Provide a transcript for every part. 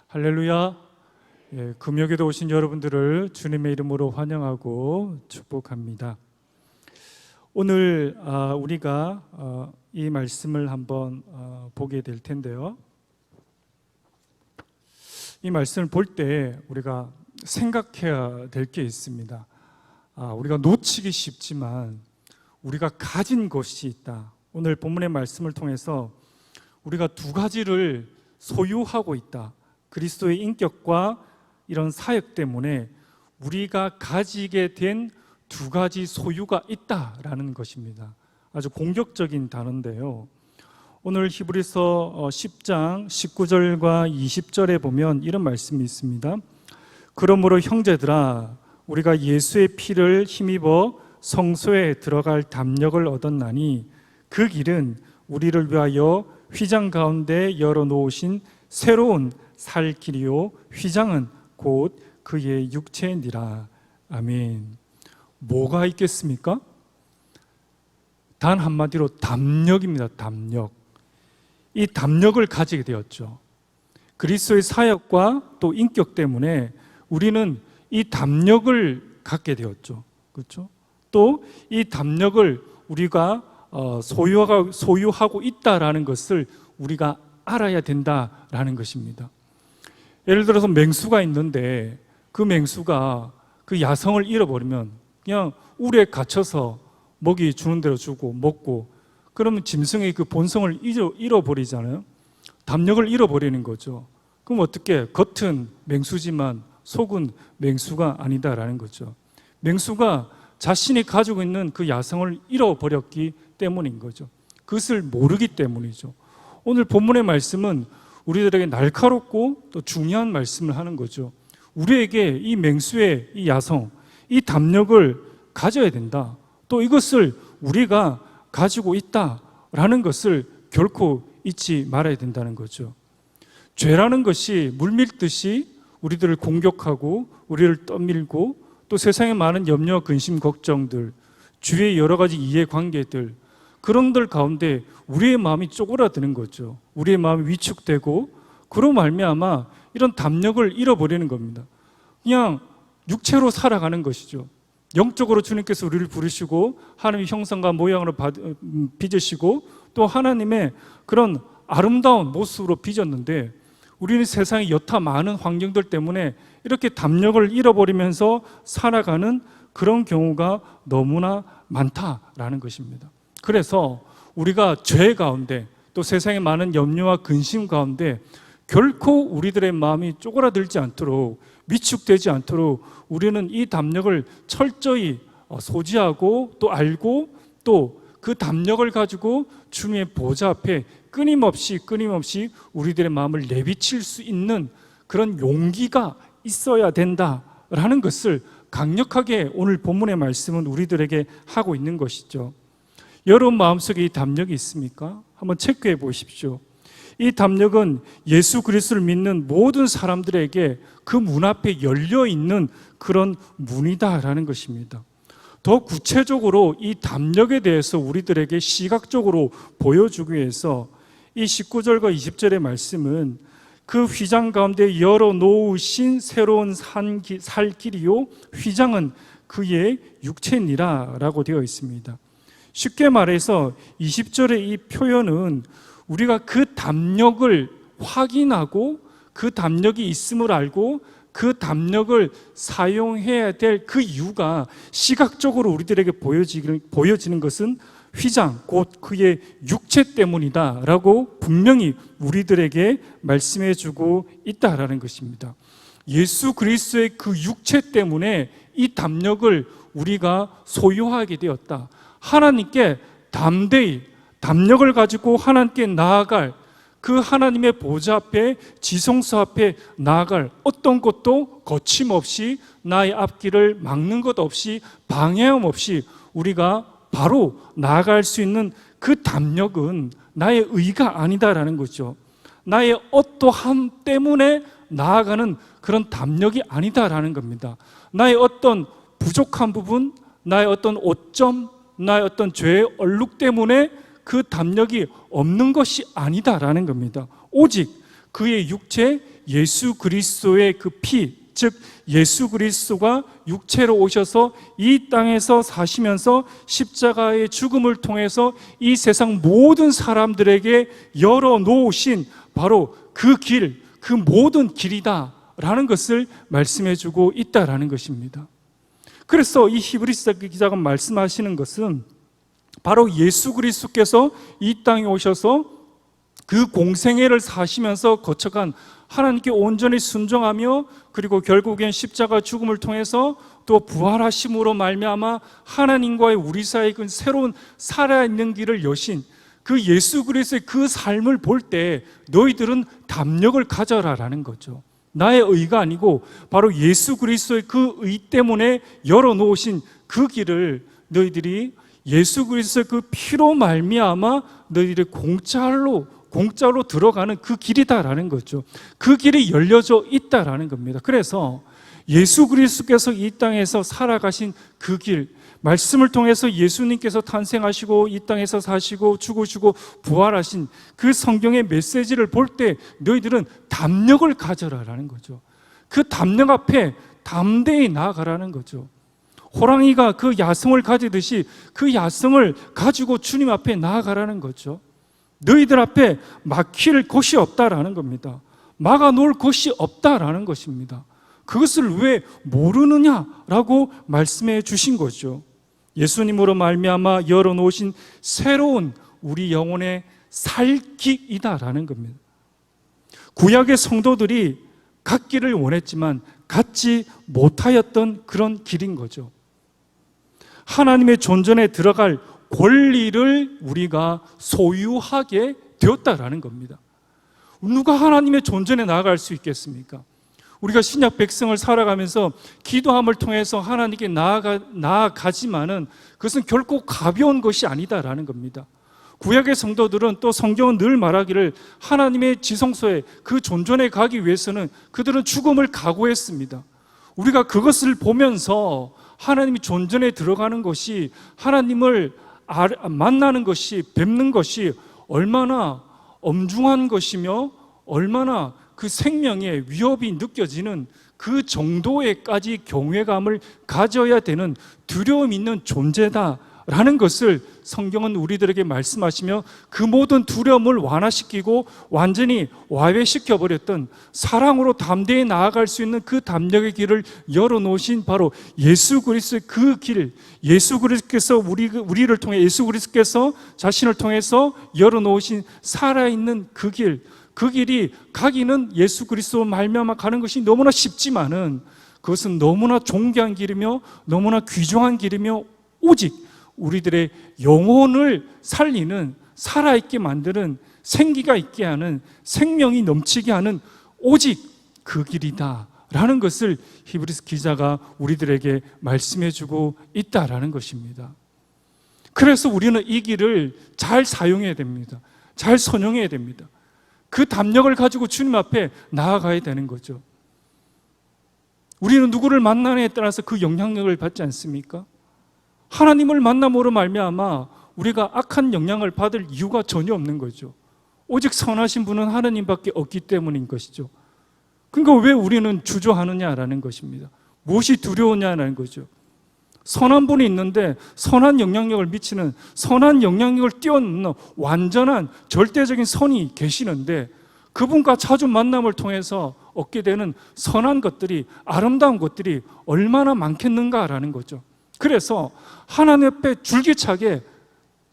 할렐루야. 금요일에도 오신 여러분들을 주님의 이름으로 환영하고 축복합니다. 오늘 우리가 이 말씀을 한번 보게 될 텐데요, 이 말씀을 볼 때 우리가 생각해야 될 게 있습니다. 우리가 놓치기 쉽지만 우리가 가진 것이 있다. 오늘 본문의 말씀을 통해서 우리가 두 가지를 소유하고 있다. 그리스도의 인격과 이런 사역 때문에 우리가 가지게 된 두 가지 소유가 있다라는 것입니다. 아주 공격적인 단어인데요, 오늘 히브리서 10장 19절과 20절에 보면 이런 말씀이 있습니다. 그러므로 형제들아, 우리가 예수의 피를 힘입어 성소에 들어갈 담력을 얻었나니 그 길은 우리를 위하여 휘장 가운데 열어놓으신 새로운 살 길이요 휘장은 곧 그의 육체니라. 아멘. 뭐가 있겠습니까? 단 한마디로 담력입니다. 담력. 이 담력을 가지게 되었죠. 그리스도의 사역과 또 인격 때문에 우리는 이 담력을 갖게 되었죠. 그렇죠? 또 이 담력을 우리가 소유하고 있다라는 것을 우리가 알아야 된다라는 것입니다. 예를 들어서 맹수가 있는데 그 맹수가 그 야성을 잃어버리면 그냥 울에 갇혀서 먹이 주는 대로 주고 먹고, 그러면 짐승의 그 본성을 잃어버리잖아요. 담력을 잃어버리는 거죠. 그럼 어떻게? 겉은 맹수지만 속은 맹수가 아니다라는 거죠. 맹수가 자신이 가지고 있는 그 야성을 잃어버렸기 때문인 거죠. 그것을 모르기 때문이죠. 오늘 본문의 말씀은 우리들에게 날카롭고 또 중요한 말씀을 하는 거죠. 우리에게 이 맹수의 이 야성, 이 담력을 가져야 된다. 또 이것을 우리가 가지고 있다라는 것을 결코 잊지 말아야 된다는 거죠. 죄라는 것이 물밀듯이 우리들을 공격하고 우리를 떠밀고, 또 세상에 많은 염려, 근심, 걱정들, 주위의 여러 가지 이해관계들, 그런 들 가운데 우리의 마음이 쪼그라드는 거죠. 우리의 마음이 위축되고, 그로 말미암아 이런 담력을 잃어버리는 겁니다. 그냥 육체로 살아가는 것이죠. 영적으로 주님께서 우리를 부르시고 하나님의 형상과 모양으로 빚으시고 또 하나님의 그런 아름다운 모습으로 빚었는데, 우리는 세상의 여타 많은 환경들 때문에 이렇게 담력을 잃어버리면서 살아가는 그런 경우가 너무나 많다라는 것입니다. 그래서 우리가 죄 가운데 또 세상의 많은 염려와 근심 가운데 결코 우리들의 마음이 쪼그라들지 않도록, 위축되지 않도록 우리는 이 담력을 철저히 소지하고 또 알고, 또 그 담력을 가지고 주님의 보좌 앞에 끊임없이 우리들의 마음을 내비칠 수 있는 그런 용기가 있어야 된다라는 것을 강력하게 오늘 본문의 말씀은 우리들에게 하고 있는 것이죠. 여러분 마음속에 이 담력이 있습니까? 한번 체크해 보십시오. 이 담력은 예수 그리스도를 믿는 모든 사람들에게 그 문 앞에 열려있는 그런 문이다라는 것입니다. 더 구체적으로 이 담력에 대해서 우리들에게 시각적으로 보여주기 위해서 이 19절과 20절의 말씀은 그 휘장 가운데 열어놓으신 새로운 살 길이요 휘장은 그의 육체니라 라고 되어 있습니다. 쉽게 말해서 20절의 이 표현은 우리가 그 담력을 확인하고 그 담력이 있음을 알고 그 담력을 사용해야 될 그 이유가 시각적으로 우리들에게 보여지는 것은 휘장, 곧 그의 육체 때문이다 라고 분명히 우리들에게 말씀해 주고 있다라는 것입니다. 예수 그리스도의 그 육체 때문에 이 담력을 우리가 소유하게 되었다. 하나님께 담대히 담력을 가지고 하나님께 나아갈, 그 하나님의 보좌 앞에, 지성소 앞에 나아갈, 어떤 것도 거침없이 나의 앞길을 막는 것 없이 방해함 없이 우리가 바로 나아갈 수 있는 그 담력은 나의 의가 아니다라는 거죠. 나의 어떠함 때문에 나아가는 그런 담력이 아니다라는 겁니다. 나의 어떤 부족한 부분, 나의 어떤 오점, 나의 어떤 죄의 얼룩 때문에 그 담력이 없는 것이 아니다라는 겁니다. 오직 그의 육체 예수 그리스도의 그 피, 즉 예수 그리스도가 육체로 오셔서 이 땅에서 사시면서 십자가의 죽음을 통해서 이 세상 모든 사람들에게 열어놓으신 바로 그 길, 그 모든 길이다 라는 것을 말씀해 주고 있다라는 것입니다. 그래서 이 히브리서 기자가 말씀하시는 것은 바로 예수 그리스도께서 이 땅에 오셔서 그 공생애를 사시면서 거쳐간 하나님께 온전히 순종하며 그리고 결국엔 십자가 죽음을 통해서 또 부활하심으로 말미암아 하나님과의 우리 사이의 그 새로운 살아있는 길을 여신 그 예수 그리스도의 그 삶을 볼 때 너희들은 담력을 가져라라는 거죠. 나의 의가 아니고 바로 예수 그리스도의 그 의 때문에 열어놓으신 그 길을 너희들이 예수 그리스도의 그 피로 말미암아 너희들이 공짜로 들어가는 그 길이다라는 거죠. 그 길이 열려져 있다라는 겁니다. 그래서 예수 그리스도께서 이 땅에서 살아가신 그 길, 말씀을 통해서 예수님께서 탄생하시고 이 땅에서 사시고 죽으시고 부활하신 그 성경의 메시지를 볼 때 너희들은 담력을 가져라라는 거죠. 그 담력 앞에 담대히 나아가라는 거죠. 호랑이가 그 야성을 가지듯이 그 야성을 가지고 주님 앞에 나아가라는 거죠. 너희들 앞에 막힐 곳이 없다라는 겁니다. 막아놓을 곳이 없다라는 것입니다. 그것을 왜 모르느냐라고 말씀해 주신 거죠. 예수님으로 말미암아 열어놓으신 새로운 우리 영혼의 살 길이다라는 겁니다. 구약의 성도들이 갖기를 원했지만 갖지 못하였던 그런 길인 거죠. 하나님의 존전에 들어갈 권리를 우리가 소유하게 되었다라는 겁니다. 누가 하나님의 존전에 나아갈 수 있겠습니까? 우리가 신약 백성을 살아가면서 기도함을 통해서 하나님께 나아가지만은 그것은 결코 가벼운 것이 아니다라는 겁니다. 구약의 성도들은 또 성경은 늘 말하기를 하나님의 지성소에 그 존전에 가기 위해서는 그들은 죽음을 각오했습니다. 우리가 그것을 보면서 하나님이 존전에 들어가는 것이 하나님을 만나는 것이 뵙는 것이 얼마나 엄중한 것이며 얼마나 그 생명의 위협이 느껴지는 그 정도에까지 경외감을 가져야 되는 두려움 있는 존재다라는 것을 성경은 우리들에게 말씀하시며 그 모든 두려움을 완화시키고 완전히 와해시켜버렸던 사랑으로 담대히 나아갈 수 있는 그 담력의 길을 열어놓으신 바로 예수 그리스도의 그 길, 예수 그리스도께서 우리를 통해 예수 그리스도께서 자신을 통해서 열어놓으신 살아있는 그 길, 그 길이 가기는 예수 그리스도 말미암아 가는 것이 너무나 쉽지만은 그것은 너무나 존귀한 길이며 너무나 귀중한 길이며 오직 우리들의 영혼을 살리는 살아있게 만드는 생기가 있게 하는 생명이 넘치게 하는 오직 그 길이다 라는 것을 히브리서 기자가 우리들에게 말씀해주고 있다라는 것입니다. 그래서 우리는 이 길을 잘 사용해야 됩니다. 잘 선용해야 됩니다. 그 담력을 가지고 주님 앞에 나아가야 되는 거죠. 우리는 누구를 만나느냐에 따라서 그 영향력을 받지 않습니까? 하나님을 만남으로 말미암아 우리가 악한 영향을 받을 이유가 전혀 없는 거죠. 오직 선하신 분은 하나님밖에 없기 때문인 것이죠. 그러니까 왜 우리는 주저하느냐라는 것입니다. 무엇이 두려우냐라는 거죠. 선한 분이 있는데 선한 영향력을 미치는 선한 영향력을 뛰어넘는 완전한 절대적인 선이 계시는데 그분과 자주 만남을 통해서 얻게 되는 선한 것들이 아름다운 것들이 얼마나 많겠는가라는 거죠. 그래서 하나님 앞에 줄기차게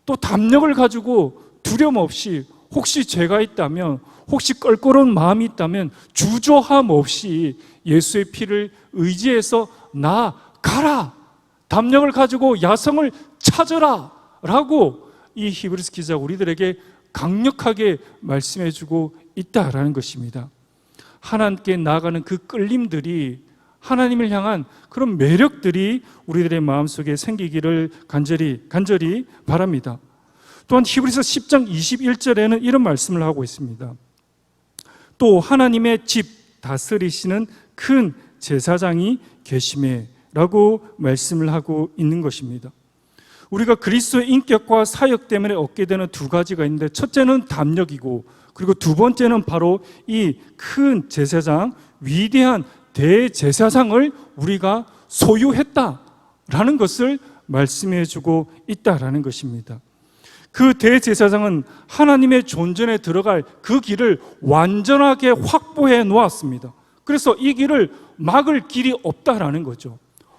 또 담력을 가지고 두려움 없이 혹시 죄가 있다면 혹시 껄끄러운 마음이 있다면 주저함 없이 예수의 피를 의지해서 나아가라, 담력을 가지고 야성을 찾으라 라고 이 히브리서 기자가 우리들에게 강력하게 말씀해주고 있다라는 것입니다. 하나님께 나아가는 그 끌림들이 하나님을 향한 그런 매력들이 우리들의 마음속에 생기기를 간절히 바랍니다. 또한 히브리서 10장 21절에는 이런 말씀을 하고 있습니다. 또 하나님의 집 다스리시는 큰 제사장이 계심에 라고 말씀을 하고 있는 것입니다. 우리가 그리스도의 인격과 사역 때문에 얻게 되는 두 가지가 있는데 첫째는 담력이고 그리고 두 번째는 바로 이 큰 제사장, 위대한 대제사장을 우리가 소유했다라는 것을 말씀해 주고 있다라는 것입니다. 그 대제사장은 하나님의 존전에 들어갈 그 길을 완전하게 확보해 놓았습니다. 그래서 이 길을 막을 길이 없다라는 거죠.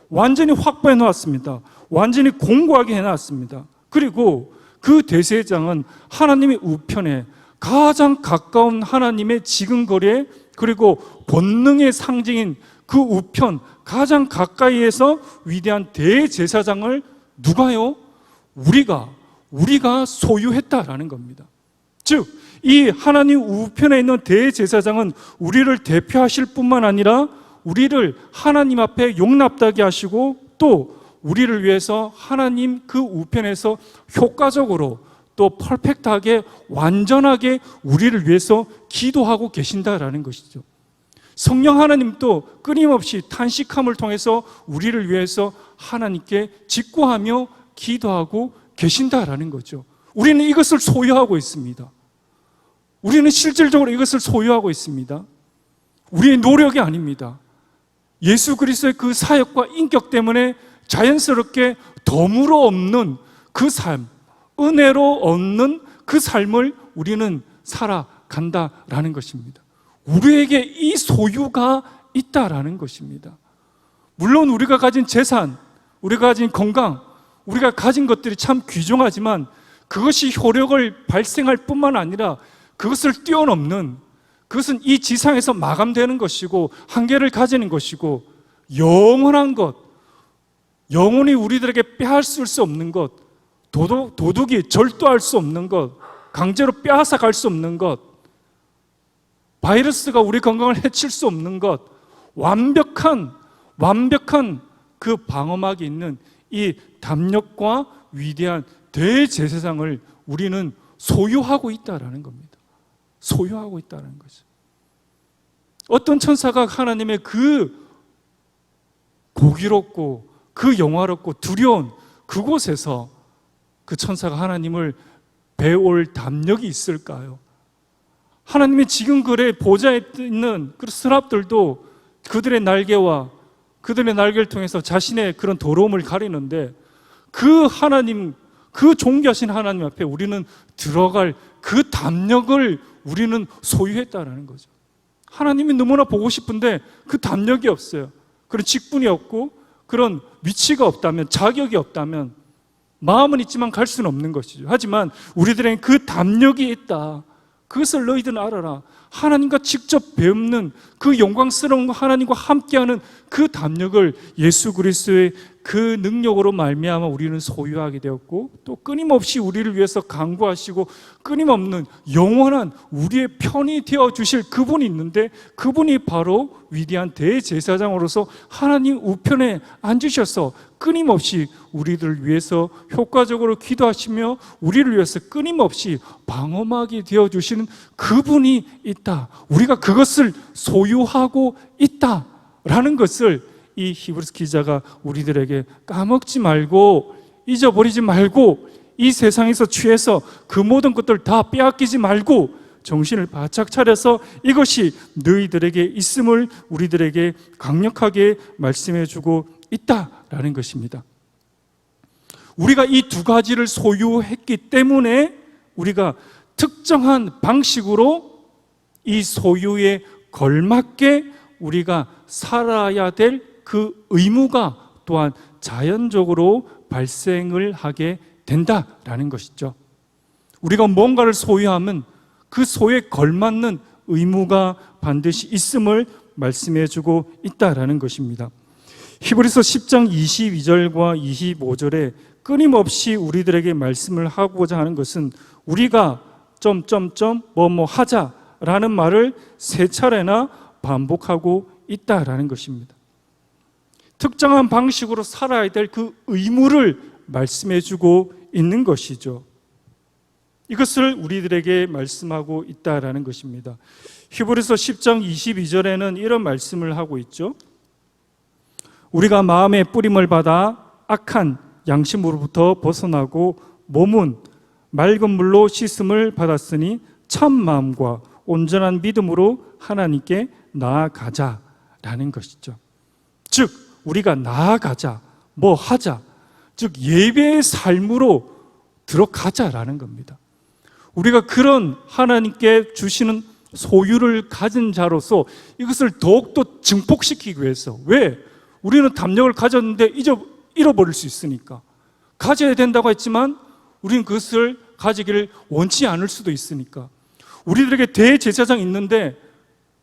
완전히 확보해 놓았습니다. 완전히 공고하게 해놨습니다. 그리고 그 대제사장은 하나님의 우편에 가장 가까운 하나님의 지근거리에, 그리고 권능의 상징인 그 우편 가장 가까이에서 위대한 대제사장을 누가요? 우리가 소유했다라는 겁니다. 즉, 이 하나님 우편에 있는 대제사장은 우리를 대표하실 뿐만 아니라 우리를 하나님 앞에 용납되게 하시고, 또 우리를 위해서 하나님 그 우편에서 효과적으로 또 퍼펙트하게, 완전하게 우리를 위해서 기도하고 계신다라는 것이죠. 성령 하나님도 끊임없이 탄식함을 통해서 우리를 위해서 하나님께 직구하며 기도하고 계신다라는 거죠. 우리는 이것을 소유하고 있습니다. 우리는 실질적으로 이것을 소유하고 있습니다. 우리의 노력이 아닙니다. 예수 그리스도의 그 사역과 인격 때문에 자연스럽게 덤으로 없는 그 삶, 은혜로 얻는 그 삶을 우리는 살아간다라는 것입니다. 우리에게 이 소유가 있다라는 것입니다. 물론 우리가 가진 재산, 우리가 가진 건강, 우리가 가진 것들이 참 귀중하지만 그것이 효력을 발생할 뿐만 아니라 그것을 뛰어넘는, 그것은 이 지상에서 마감되는 것이고 한계를 가지는 것이고, 영원한 것, 영원히 우리들에게 빼앗을 수 없는 것, 도둑이 절도할 수 없는 것, 강제로 빼앗아 갈 수 없는 것, 바이러스가 우리 건강을 해칠 수 없는 것, 완벽한 그 방어막이 있는 이 담력과 위대한 대제사장을 우리는 소유하고 있다라는 겁니다. 소유하고 있다는 거죠. 어떤 천사가 하나님의 그 고기롭고 그 영화롭고 두려운 그곳에서 그 천사가 하나님을 배울 담력이 있을까요? 하나님의 지금 그래 보좌에 있는 그 스랍들도 그들의 날개와 그들의 날개를 통해서 자신의 그런 더러움을 가리는데, 그 하나님, 그 존귀하신 하나님 앞에 우리는 들어갈 그 담력을 우리는 소유했다라는 거죠. 하나님이 너무나 보고 싶은데 그 담력이 없어요. 그런 직분이 없고 그런 위치가 없다면, 자격이 없다면 마음은 있지만 갈 수는 없는 것이죠. 하지만 우리들에겐 그 담력이 있다. 그것을 너희들은 알아라. 하나님과 직접 뵙는 그 영광스러운 하나님과 함께하는 그 담력을 예수 그리스도의 그 능력으로 말미암아 우리는 소유하게 되었고, 또 끊임없이 우리를 위해서 간구하시고 끊임없는 영원한 우리의 편이 되어 주실 그분이 있는데, 그분이 바로 위대한 대제사장으로서 하나님 우편에 앉으셔서 끊임없이 우리들을 위해서 효과적으로 기도하시며 우리를 위해서 끊임없이 방어막이 되어 주시는 그분이 있다. 우리가 그것을 소유하고 있다라는 것을 이 히브리서 기자가 우리들에게 까먹지 말고, 잊어버리지 말고, 이 세상에서 취해서 그 모든 것들 다 빼앗기지 말고 정신을 바짝 차려서 이것이 너희들에게 있음을 우리들에게 강력하게 말씀해 주고 있다라는 것입니다. 우리가 이 두 가지를 소유했기 때문에 우리가 특정한 방식으로 이 소유에 걸맞게 우리가 살아야 될 그 의무가 또한 자연적으로 발생을 하게 된다라는 것이죠. 우리가 뭔가를 소유하면 그 소유에 걸맞는 의무가 반드시 있음을 말씀해 주고 있다라는 것입니다. 히브리서 10장 22절과 25절에 끊임없이 우리들에게 말씀을 하고자 하는 것은 우리가 뭐뭐 하자라는 말을 세 차례나 반복하고 있다라는 것입니다. 특정한 방식으로 살아야 될 그 의무를 말씀해 주고 있는 것이죠. 이것을 우리들에게 말씀하고 있다라는 것입니다. 히브리서 10장 22절에는 이런 말씀을 하고 있죠. 우리가 마음의 뿌림을 받아 악한 양심으로부터 벗어나고 몸은 맑은 물로 씻음을 받았으니 참 마음과 온전한 믿음으로 하나님께 나아가자라는 것이죠. 즉 우리가 나아가자, 뭐 하자, 즉 예배의 삶으로 들어가자라는 겁니다. 우리가 그런 하나님께 주시는 소유를 가진 자로서 이것을 더욱더 증폭시키기 위해서, 왜? 우리는 담력을 가졌는데 잃어버릴 수 있으니까. 가져야 된다고 했지만 우리는 그것을 가지기를 원치 않을 수도 있으니까. 우리들에게 대제사장이 있는데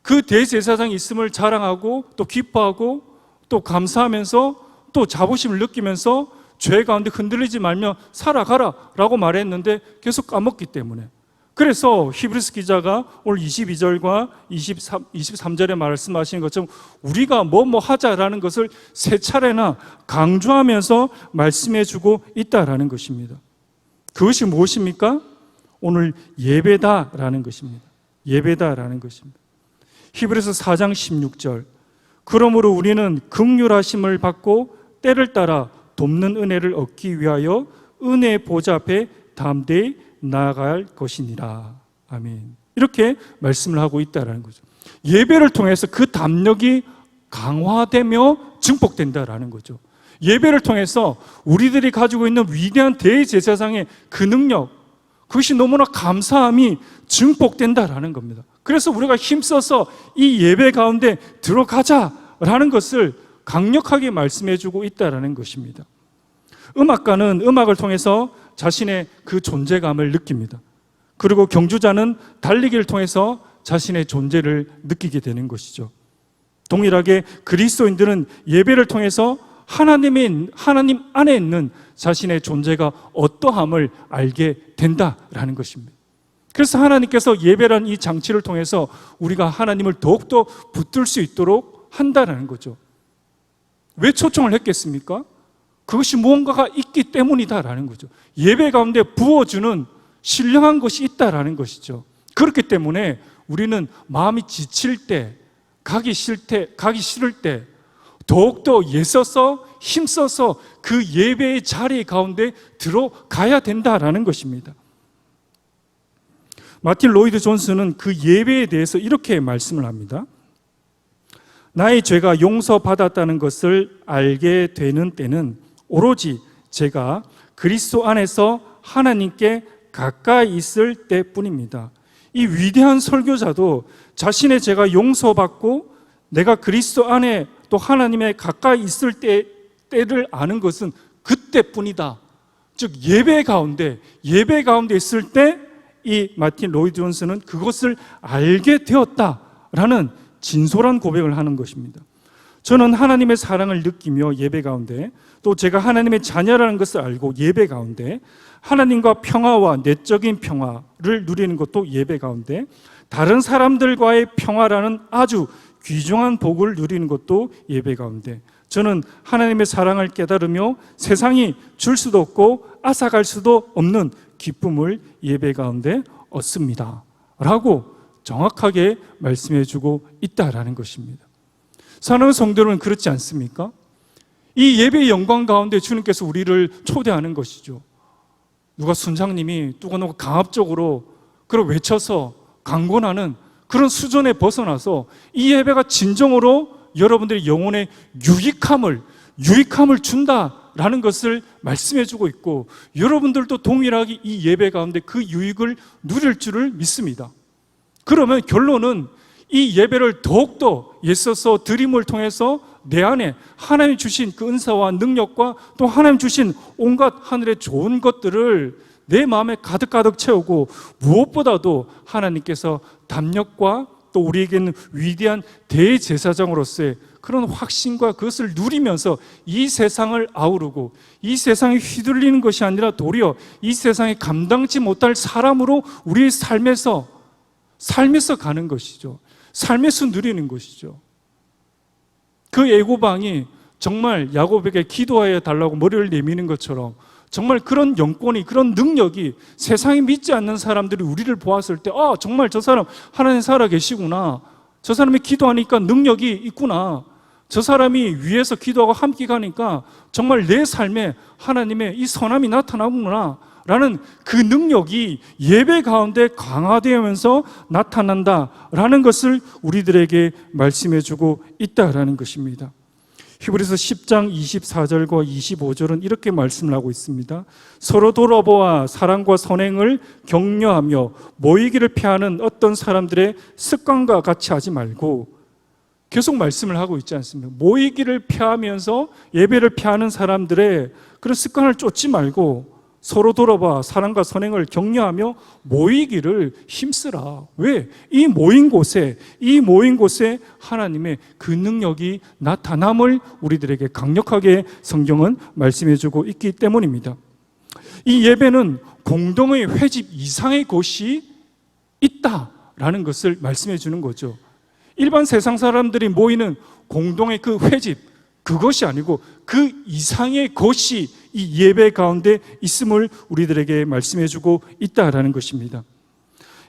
그 대제사장이 있음을 자랑하고 또 기뻐하고 또 감사하면서 또 자부심을 느끼면서 죄 가운데 흔들리지 말며 살아가라 라고 말했는데 계속 까먹기 때문에, 그래서 히브리서 기자가 오늘 22절과 23절에 말씀하시는 것처럼 우리가 뭐 하자라는 것을 세 차례나 강조하면서 말씀해주고 있다라는 것입니다. 그것이 무엇입니까? 오늘 예배다라는 것입니다. 예배다라는 것입니다. 히브리서 4장 16절, 그러므로 우리는 긍휼하심을 받고 때를 따라 돕는 은혜를 얻기 위하여 은혜의 보좌 앞에 담대히 나아갈 것이니라. 아멘. 이렇게 말씀을 하고 있다는 거죠. 예배를 통해서 그 담력이 강화되며 증폭된다라는 거죠. 예배를 통해서 우리들이 가지고 있는 위대한 대제사장의 그 능력, 그것이 너무나 감사함이 증폭된다라는 겁니다. 그래서 우리가 힘써서 이 예배 가운데 들어가자라는 것을 강력하게 말씀해주고 있다라는 것입니다. 음악가는 음악을 통해서 자신의 그 존재감을 느낍니다. 그리고 경주자는 달리기를 통해서 자신의 존재를 느끼게 되는 것이죠. 동일하게 그리스도인들은 예배를 통해서 하나님 안에 있는 자신의 존재가 어떠함을 알게 된다라는 것입니다. 그래서 하나님께서 예배라는 이 장치를 통해서 우리가 하나님을 더욱더 붙들 수 있도록 한다는 거죠. 왜 초청을 했겠습니까? 그것이 무언가가 있기 때문이다라는 거죠. 예배 가운데 부어주는 신령한 것이 있다라는 것이죠. 그렇기 때문에 우리는 마음이 지칠 때, 가기 싫을 때 더욱더 애써서 힘써서 그 예배의 자리 가운데 들어가야 된다라는 것입니다. 마틴 로이드 존스는 그 예배에 대해서 이렇게 말씀을 합니다. 나의 죄가 용서받았다는 것을 알게 되는 때는 오로지 제가 그리스도 안에서 하나님께 가까이 있을 때뿐입니다. 이 위대한 설교자도 자신의 죄가 용서받고 내가 그리스도 안에 또 하나님의 가까이 있을 때를 아는 것은 그때뿐이다. 즉 예배 가운데 있을 때 이 마틴 로이드 존스는 그것을 알게 되었다라는 진솔한 고백을 하는 것입니다. 저는 하나님의 사랑을 느끼며 예배 가운데, 또 제가 하나님의 자녀라는 것을 알고 예배 가운데 하나님과 평화와 내적인 평화를 누리는 것도 예배 가운데, 다른 사람들과의 평화라는 아주 귀중한 복을 누리는 것도 예배 가운데, 저는 하나님의 사랑을 깨달으며 세상이 줄 수도 없고 앗아갈 수도 없는 기쁨을 예배 가운데 얻습니다 라고 정확하게 말씀해주고 있다라는 것입니다. 사랑하는 성도 여러분, 그렇지 않습니까? 이 예배의 영광 가운데 주님께서 우리를 초대하는 것이죠. 누가 순장님이 뚜고누가 강압적으로 그걸 외쳐서 강권하는 그런 수준에 벗어나서 이 예배가 진정으로 여러분들의 영혼에 유익함을 준다라는 것을 말씀해주고 있고, 여러분들도 동일하게 이 예배 가운데 그 유익을 누릴 줄을 믿습니다. 그러면 결론은 이 예배를 더욱더 애써서 드림을 통해서 내 안에 하나님 주신 그 은사와 능력과 또 하나님 주신 온갖 하늘의 좋은 것들을 내 마음에 가득가득 채우고, 무엇보다도 하나님께서 담력과 또 우리에게는 위대한 대제사장으로서의 그런 확신과 그것을 누리면서 이 세상을 아우르고 이 세상에 휘둘리는 것이 아니라 도리어 이 세상에 감당치 못할 사람으로 우리의 삶에서 가는 것이죠. 삶에서 누리는 것이죠. 그 애고방이 정말 야곱에게 기도하여 달라고 머리를 내미는 것처럼 정말 그런 영권이, 그런 능력이 세상에 믿지 않는 사람들이 우리를 보았을 때, 아, 정말 저 사람 하나님 살아 계시구나, 저 사람이 기도하니까 능력이 있구나, 저 사람이 위에서 기도하고 함께 가니까 정말 내 삶에 하나님의 이 선함이 나타나구나 라는 그 능력이 예배 가운데 강화되면서 나타난다라는 것을 우리들에게 말씀해 주고 있다라는 것입니다. 히브리서 10장 24절과 25절은 이렇게 말씀을 하고 있습니다. 서로 돌아보아 사랑과 선행을 격려하며 모이기를 피하는 어떤 사람들의 습관과 같이 하지 말고, 계속 말씀을 하고 있지 않습니까? 모이기를 피하면서 예배를 피하는 사람들의 그런 습관을 쫓지 말고 서로 돌아봐 사랑과 선행을 격려하며 모이기를 힘쓰라. 왜? 이 모인 곳에 하나님의 그 능력이 나타남을 우리들에게 강력하게 성경은 말씀해 주고 있기 때문입니다. 이 예배는 공동의 회집 이상의 곳이 있다라는 것을 말씀해 주는 거죠. 일반 세상 사람들이 모이는 공동의 그 회집, 그것이 아니고 그 이상의 곳이 이 예배 가운데 있음을 우리들에게 말씀해 주고 있다라는 것입니다.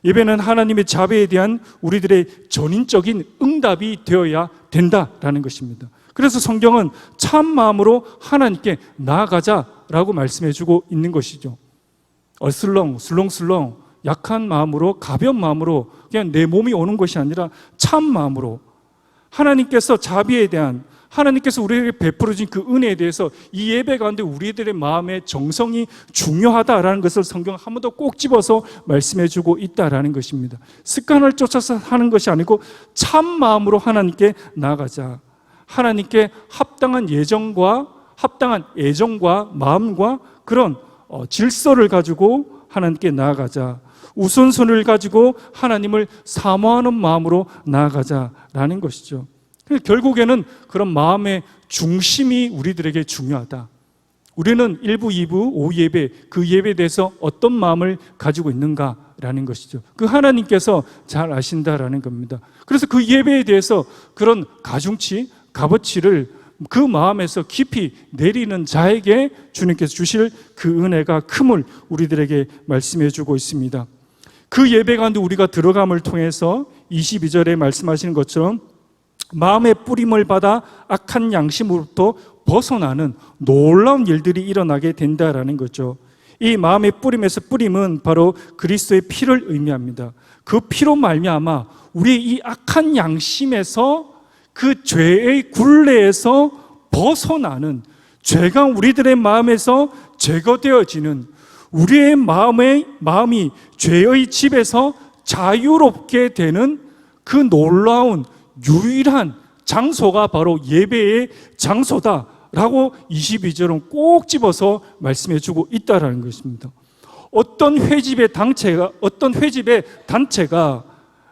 예배는 하나님의 자비에 대한 우리들의 전인적인 응답이 되어야 된다라는 것입니다. 그래서 성경은 참 마음으로 하나님께 나아가자라고 말씀해 주고 있는 것이죠. 술렁술렁 약한 마음으로, 가벼운 마음으로 그냥 내 몸이 오는 것이 아니라 참 마음으로 하나님께서 자비에 대한, 하나님께서 우리에게 베풀어 준 그 은혜에 대해서 이 예배 가운데 우리들의 마음의 정성이 중요하다라는 것을 성경 한 번 더 꼭 집어서 말씀해 주고 있다라는 것입니다. 습관을 쫓아서 하는 것이 아니고 참 마음으로 하나님께 나아가자. 하나님께 합당한 합당한 애정과 마음과 그런 질서를 가지고 하나님께 나아가자. 우선순위를 가지고 하나님을 사모하는 마음으로 나아가자라는 것이죠. 결국에는 그런 마음의 중심이 우리들에게 중요하다. 우리는 1부, 2부, 오후 예배, 그 예배에 대해서 어떤 마음을 가지고 있는가라는 것이죠. 그 하나님께서 잘 아신다라는 겁니다. 그래서 그 예배에 대해서 그런 가중치, 값어치를 그 마음에서 깊이 내리는 자에게 주님께서 주실 그 은혜가 큼을 우리들에게 말씀해 주고 있습니다. 그 예배 가운데 우리가 들어감을 통해서 22절에 말씀하시는 것처럼 마음의 뿌림을 받아 악한 양심으로부터 벗어나는 놀라운 일들이 일어나게 된다라는 거죠. 이 마음의 뿌림에서 뿌림은 바로 그리스도의 피를 의미합니다. 그 피로 말미암아 우리의 이 악한 양심에서, 그 죄의 굴레에서 벗어나는, 죄가 우리들의 마음에서 제거되어지는, 우리의 마음이 죄의 집에서 자유롭게 되는 그 놀라운 유일한 장소가 바로 예배의 장소다라고 22절은 꼭 집어서 말씀해 주고 있다라는 것입니다. 어떤 회집의 단체가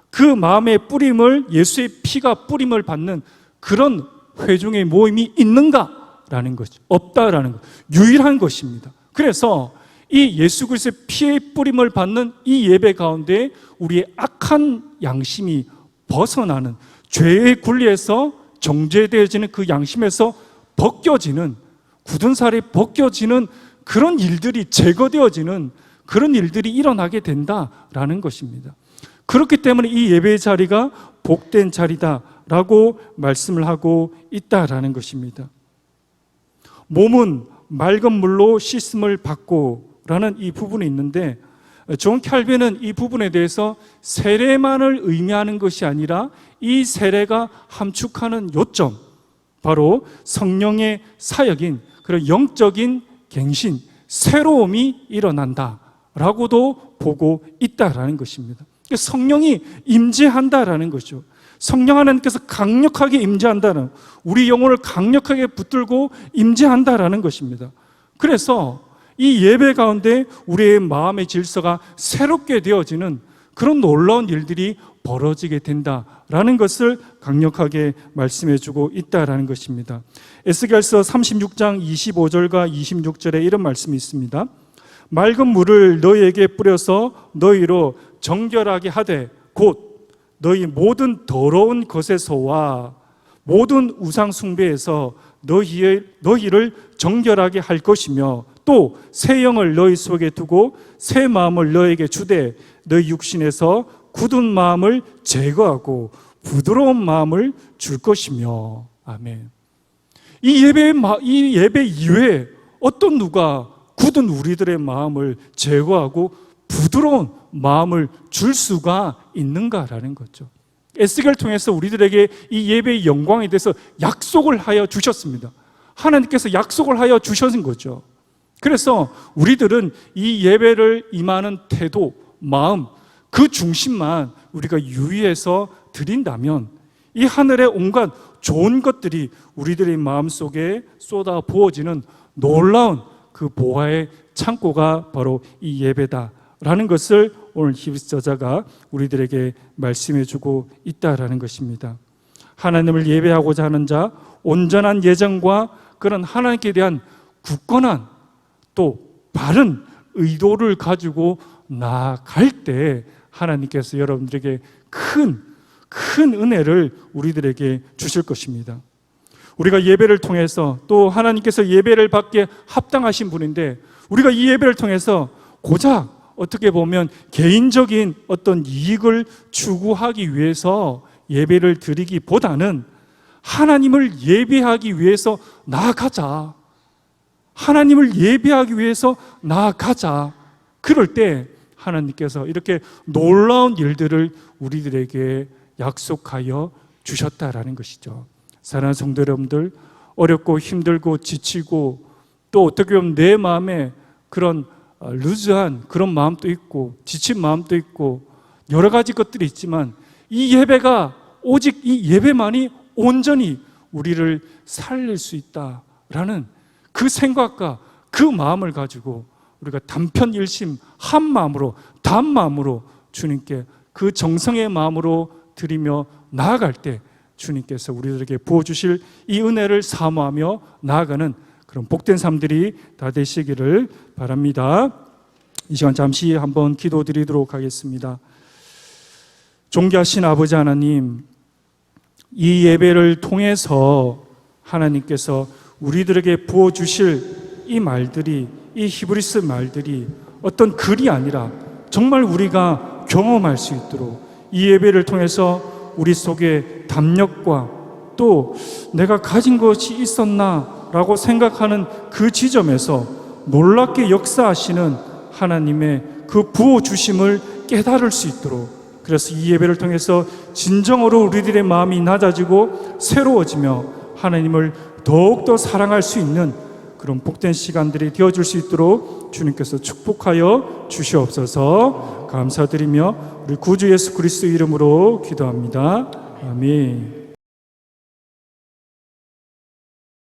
그 마음의 뿌림을, 예수의 피가 뿌림을 받는 그런 회중의 모임이 있는가라는 것이 없다라는 것, 유일한 것입니다. 그래서 이 예수 그리스도의 피의 뿌림을 받는 이 예배 가운데 우리의 악한 양심이 벗어나는, 죄의 굴레에서 정죄되어지는 그 양심에서 벗겨지는, 굳은 살이 벗겨지는 그런 일들이 제거되어지는 그런 일들이 일어나게 된다라는 것입니다. 그렇기 때문에 이 예배의 자리가 복된 자리다라고 말씀을 하고 있다라는 것입니다. 몸은 맑은 물로 씻음을 받고라는 이 부분이 있는데, 존 캘빈은 이 부분에 대해서 세례만을 의미하는 것이 아니라 이 세례가 함축하는 요점, 바로 성령의 사역인 그런 영적인 갱신, 새로움이 일어난다라고도 보고 있다라는 것입니다. 성령이 임재한다라는 거죠. 성령 하나님께서 강력하게 임재한다는, 우리 영혼을 강력하게 붙들고 임재한다라는 것입니다. 그래서 이 예배 가운데 우리의 마음의 질서가 새롭게 되어지는 그런 놀라운 일들이 벌어지게 된다라는 것을 강력하게 말씀해 주고 있다라는 것입니다. 에스겔서 36장 25절과 26절에 이런 말씀이 있습니다. 맑은 물을 너희에게 뿌려서 너희로 정결하게 하되 곧 너희 모든 더러운 것에서와 모든 우상 숭배에서 너희를 정결하게 할 것이며 또 새 영을 너희 속에 두고 새 마음을 너희에게 주되 너희 육신에서 굳은 마음을 제거하고 부드러운 마음을 줄 것이며. 아멘. 이 예배 이외에 어떤 누가 굳은 우리들의 마음을 제거하고 부드러운 마음을 줄 수가 있는가라는 거죠. 에스겔을 통해서 우리들에게 이 예배의 영광에 대해서 약속을 하여 주셨습니다. 하나님께서 약속을 하여 주신 거죠. 그래서 우리들은 이 예배를 임하는 태도, 마음, 그 중심만 우리가 유의해서 드린다면 이 하늘의 온갖 좋은 것들이 우리들의 마음속에 쏟아 부어지는 놀라운 그 보화의 창고가 바로 이 예배다라는 것을 오늘 히브리서 저자가 우리들에게 말씀해 주고 있다라는 것입니다. 하나님을 예배하고자 하는 자, 온전한 예정과 그런 하나님께 대한 굳건한 또 바른 의도를 가지고 나아갈 때 하나님께서 여러분들에게 큰 은혜를 우리들에게 주실 것입니다. 우리가 예배를 통해서 또 하나님께서 예배를 받기에 합당하신 분인데 우리가 이 예배를 통해서 고작 어떻게 보면 개인적인 어떤 이익을 추구하기 위해서 예배를 드리기보다는 하나님을 예배하기 위해서 나아가자. 하나님을 예배하기 위해서 나아가자. 그럴 때 하나님께서 이렇게 놀라운 일들을 우리들에게 약속하여 주셨다라는 것이죠. 사랑하는 성도 여러분들, 어렵고 힘들고 지치고 또 어떻게 보면 내 마음에 그런 루즈한 그런 마음도 있고 지친 마음도 있고 여러 가지 것들이 있지만 이 예배가 오직 이 예배만이 온전히 우리를 살릴 수 있다라는 그 생각과 그 마음을 가지고 우리가 단편일심 한 마음으로 단마음으로 주님께 그 정성의 마음으로 드리며 나아갈 때 주님께서 우리들에게 부어주실 이 은혜를 사모하며 나아가는 그런 복된 삶들이 다 되시기를 바랍니다. 이 시간 잠시 한번 기도드리도록 하겠습니다. 존귀하신 아버지 하나님, 이 예배를 통해서 하나님께서 우리들에게 부어주실 이 말들이, 이 히브리스 말들이 어떤 글이 아니라 정말 우리가 경험할 수 있도록 이 예배를 통해서 우리 속에 담력과 또 내가 가진 것이 있었나 라고 생각하는 그 지점에서 놀랍게 역사하시는 하나님의 그 부어주심을 깨달을 수 있도록, 그래서 이 예배를 통해서 진정으로 우리들의 마음이 낮아지고 새로워지며 하나님을 더욱더 사랑할 수 있는 그런 복된 시간들이 되어줄 수 있도록 주님께서 축복하여 주시옵소서. 감사드리며 우리 구주 예수 그리스도 이름으로 기도합니다. 아멘.